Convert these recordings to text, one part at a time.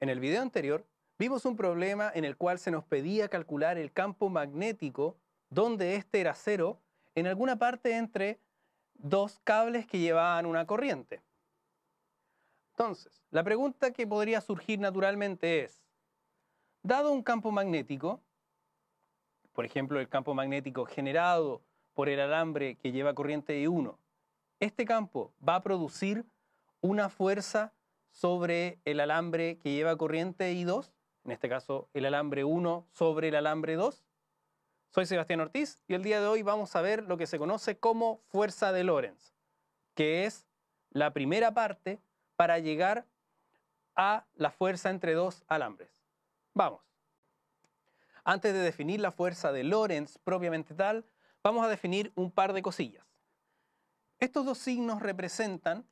En el video anterior vimos un problema en el cual se nos pedía calcular el campo magnético donde éste era cero en alguna parte entre dos cables que llevaban una corriente. Entonces, la pregunta que podría surgir naturalmente es, dado un campo magnético, por ejemplo el campo magnético generado por el alambre que lleva corriente I1, este campo va a producir una fuerza sobre el alambre que lleva corriente I2, en este caso el alambre 1 sobre el alambre 2. Soy Sebastián Ortiz y el día de hoy vamos a ver lo que se conoce como fuerza de Lorentz, que es la primera parte para llegar a la fuerza entre dos alambres. Vamos. Antes de definir la fuerza de Lorentz propiamente tal, vamos a definir un par de cosillas. Estos dos signos representan,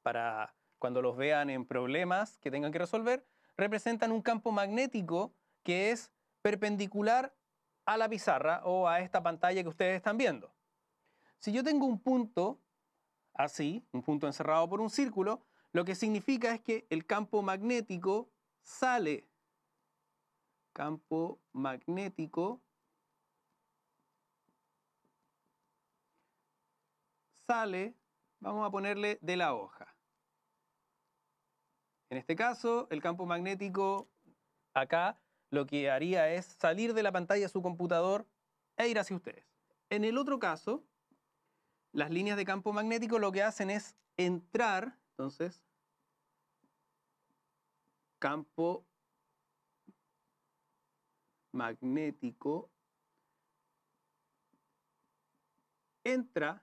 para cuando los vean en problemas que tengan que resolver, representan un campo magnético que es perpendicular a la pizarra o a esta pantalla que ustedes están viendo. Si yo tengo un punto así, un punto encerrado por un círculo, lo que significa es que el campo magnético sale. Campo magnético sale, vamos a ponerle de la hoja. En este caso, el campo magnético acá lo que haría es salir de la pantalla de su computador e ir hacia ustedes. En el otro caso, las líneas de campo magnético lo que hacen es entrar, entonces, campo magnético entra,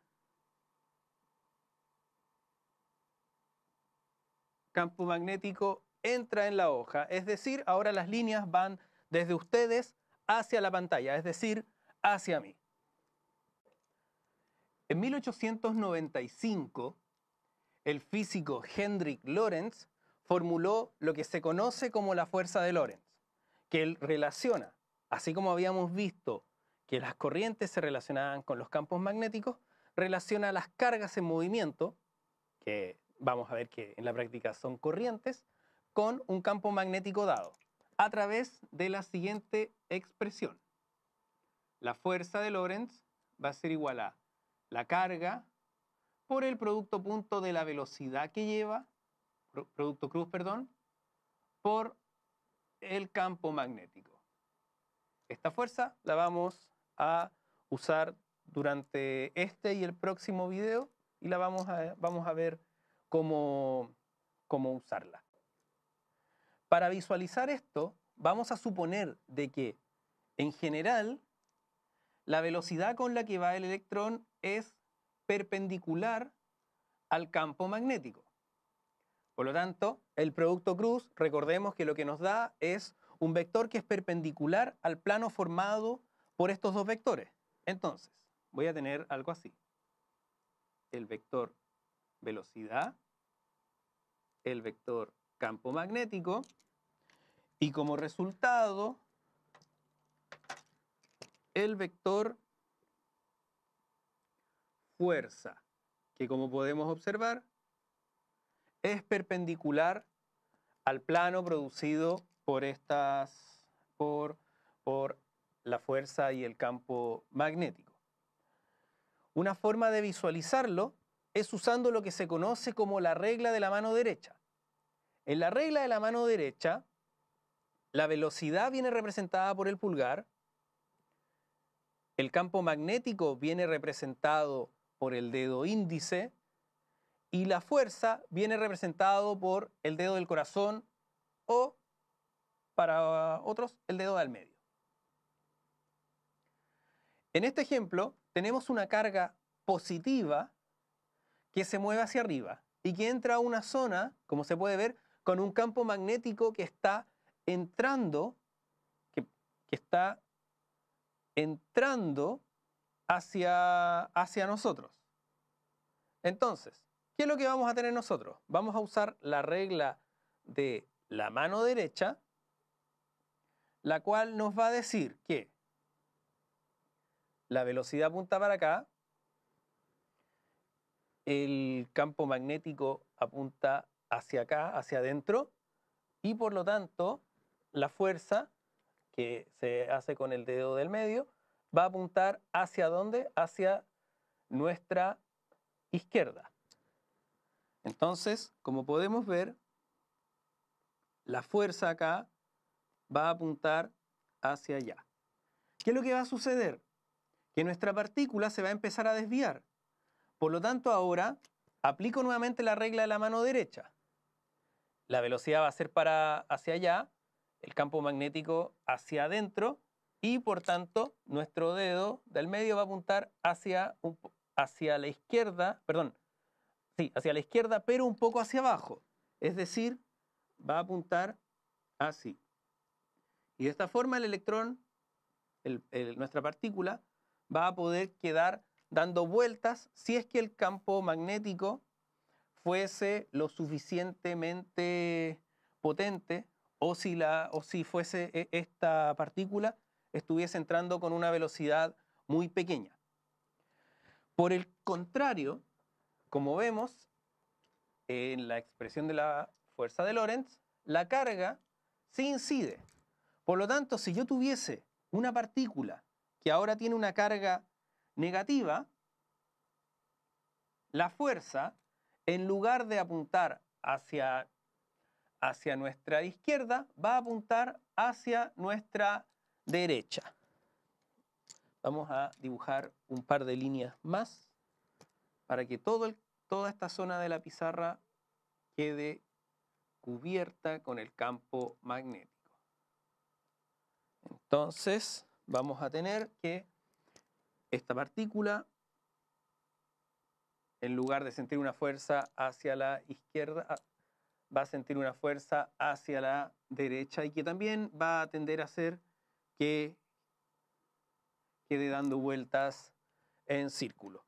campo magnético entra en la hoja, es decir, ahora las líneas van desde ustedes hacia la pantalla, es decir, hacia mí. En 1895, el físico Hendrik Lorentz formuló lo que se conoce como la fuerza de Lorentz, que él relaciona, así como habíamos visto que las corrientes se relacionaban con los campos magnéticos, relaciona las cargas en movimiento, que vamos a ver que en la práctica son corrientes, con un campo magnético dado, a través de la siguiente expresión. La fuerza de Lorentz va a ser igual a la carga por el producto punto de la velocidad que lleva, producto cruz, perdón, por el campo magnético. Esta fuerza la vamos a usar durante este y el próximo video y la vamos a ver cómo usarla. Para visualizar esto, vamos a suponer de que, en general, la velocidad con la que va el electrón es perpendicular al campo magnético. Por lo tanto, el producto cruz, recordemos que lo que nos da es un vector que es perpendicular al plano formado por estos dos vectores. Entonces, voy a tener algo así. El vector velocidad, el vector campo magnético, y como resultado, el vector fuerza, que como podemos observar, es perpendicular al plano producido por la fuerza y el campo magnético. Una forma de visualizarlo es usando lo que se conoce como la regla de la mano derecha. En la regla de la mano derecha, la velocidad viene representada por el pulgar, el campo magnético viene representado por el dedo índice y la fuerza viene representado por el dedo del corazón o, para otros, el dedo del medio. En este ejemplo tenemos una carga positiva que se mueve hacia arriba y que entra a una zona, como se puede ver, con un campo magnético que está entrando, que está entrando hacia nosotros. Entonces, ¿qué es lo que vamos a tener nosotros? Vamos a usar la regla de la mano derecha, la cual nos va a decir que la velocidad apunta para acá, el campo magnético apunta hacia acá, hacia adentro, y por lo tanto la fuerza que se hace con el dedo del medio va a apuntar ¿hacia dónde? Hacia nuestra izquierda. Entonces, como podemos ver, la fuerza acá va a apuntar hacia allá. ¿Qué es lo que va a suceder? Que nuestra partícula se va a empezar a desviar. Por lo tanto, ahora aplico nuevamente la regla de la mano derecha. La velocidad va a ser hacia allá, el campo magnético hacia adentro, y por tanto nuestro dedo del medio va a apuntar hacia la izquierda, perdón, sí, hacia la izquierda, pero un poco hacia abajo. Es decir, va a apuntar así. Y de esta forma el electrón, nuestra partícula, va a poder quedar dando vueltas si es que el campo magnético fuese lo suficientemente potente o si fuese esta partícula estuviese entrando con una velocidad muy pequeña. Por el contrario, como vemos en la expresión de la fuerza de Lorentz, la carga sí incide. Por lo tanto, si yo tuviese una partícula que ahora tiene una carga negativa, la fuerza, en lugar de apuntar hacia nuestra izquierda, va a apuntar hacia nuestra derecha. Vamos a dibujar un par de líneas más para que toda esta zona de la pizarra quede cubierta con el campo magnético. Entonces, vamos a tener que esta partícula, en lugar de sentir una fuerza hacia la izquierda, va a sentir una fuerza hacia la derecha y que también va a tender a hacer que quede dando vueltas en círculo.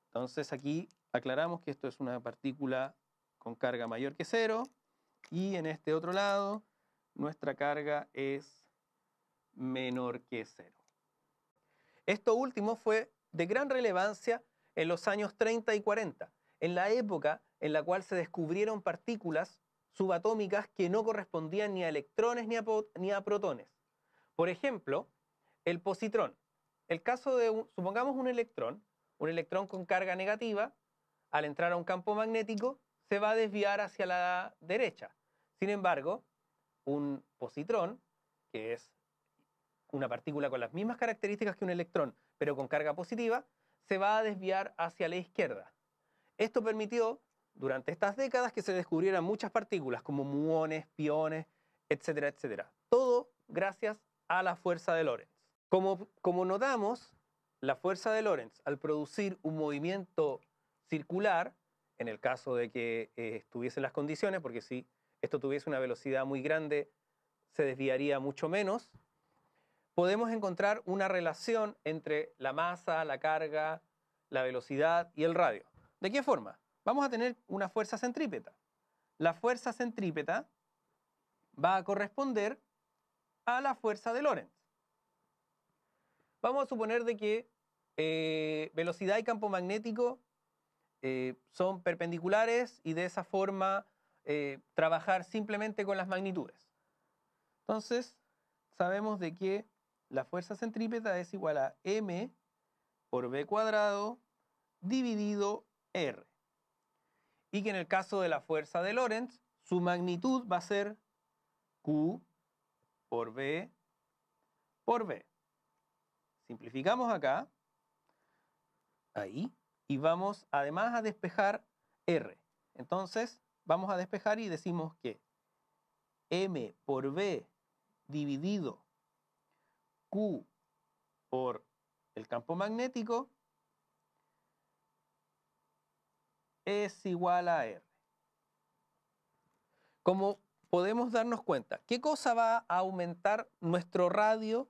Entonces aquí aclaramos que esto es una partícula con carga mayor que 0 y en este otro lado nuestra carga es menor que 0. Esto último fue de gran relevancia en los años 30 y 40, en la época en la cual se descubrieron partículas subatómicas que no correspondían ni a electrones ni a protones. Por ejemplo, el positrón. El caso de, supongamos un electrón con carga negativa, al entrar a un campo magnético, se va a desviar hacia la derecha. Sin embargo, un positrón, que es una partícula con las mismas características que un electrón, pero con carga positiva, se va a desviar hacia la izquierda. Esto permitió, durante estas décadas, que se descubrieran muchas partículas, como muones, piones, etcétera, etcétera. Todo gracias a la fuerza de Lorentz. Como notamos, la fuerza de Lorentz, al producir un movimiento circular, en el caso de que estuviesen las condiciones, porque si esto tuviese una velocidad muy grande, se desviaría mucho menos, podemos encontrar una relación entre la masa, la carga, la velocidad y el radio. ¿De qué forma? Vamos a tener una fuerza centrípeta. La fuerza centrípeta va a corresponder a la fuerza de Lorentz. Vamos a suponer de que velocidad y campo magnético son perpendiculares y de esa forma trabajar simplemente con las magnitudes. Entonces, sabemos de que la fuerza centrípeta es igual a m por v cuadrado dividido r. Y que en el caso de la fuerza de Lorentz, su magnitud va a ser q por v por v. Simplificamos acá, ahí, y vamos además a despejar r. Entonces, vamos a despejar y decimos que m por v dividido q por el campo magnético es igual a r. Como podemos darnos cuenta, ¿qué cosa va a aumentar nuestro radio?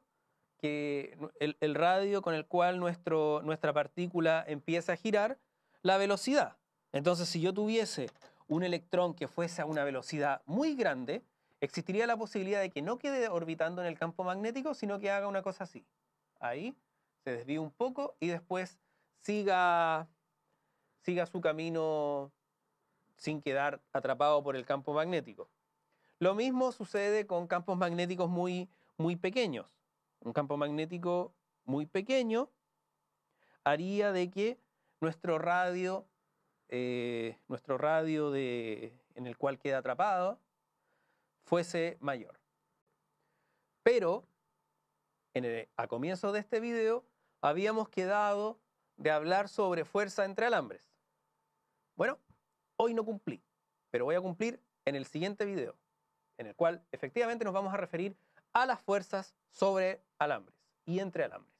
El radio con el cual nuestra partícula empieza a girar, la velocidad. Entonces, si yo tuviese un electrón que fuese a una velocidad muy grande, existiría la posibilidad de que no quede orbitando en el campo magnético, sino que haga una cosa así. Ahí se desvíe un poco y después siga su camino sin quedar atrapado por el campo magnético. Lo mismo sucede con campos magnéticos muy pequeños. Un campo magnético muy pequeño haría de que nuestro radio en el cual queda atrapado fuese mayor. Pero a comienzo de este video habíamos quedado de hablar sobre fuerza entre alambres. Bueno, hoy no cumplí, pero voy a cumplir en el siguiente video, en el cual efectivamente nos vamos a referir a las fuerzas sobre alambres y entre alambres.